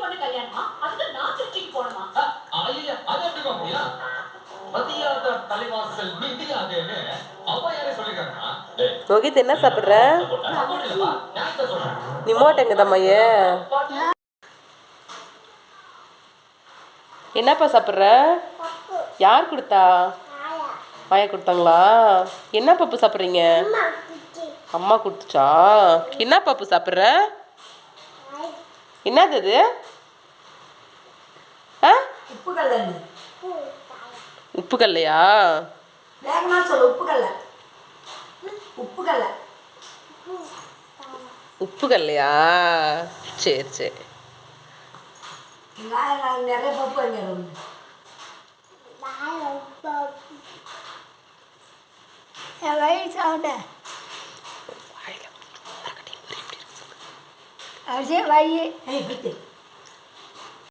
பொண்ணு கல்யாணமா அதுக்கு நான் திருச்சிக்கு போகணுமா? ஐயா அது எப்படி முடியும்? மதியாத தலைவாசல் மிதியாதேன்னு அவ யாரே சொல்லிருக்காங்கண்ணா. ரோஹித் என்ன சாப்பிட்ற? நிமோட் எங்கதம்மையே என்னப்பா சாப்பிட்ற? யார் கொடுத்தா? மாயா கொடுத்தாங்களா? என்ன பப்பு சாப்பிட்றீங்க? அம்மா கொடுத்துச்சா? என்ன பப்பு சாப்பிட்ற? என்னது அது? ஆ உப்பு கல்லையா? உப்பு கல்லையா? சரி சரி. நிறைய பப்பு சாப்பிட அரிசி வை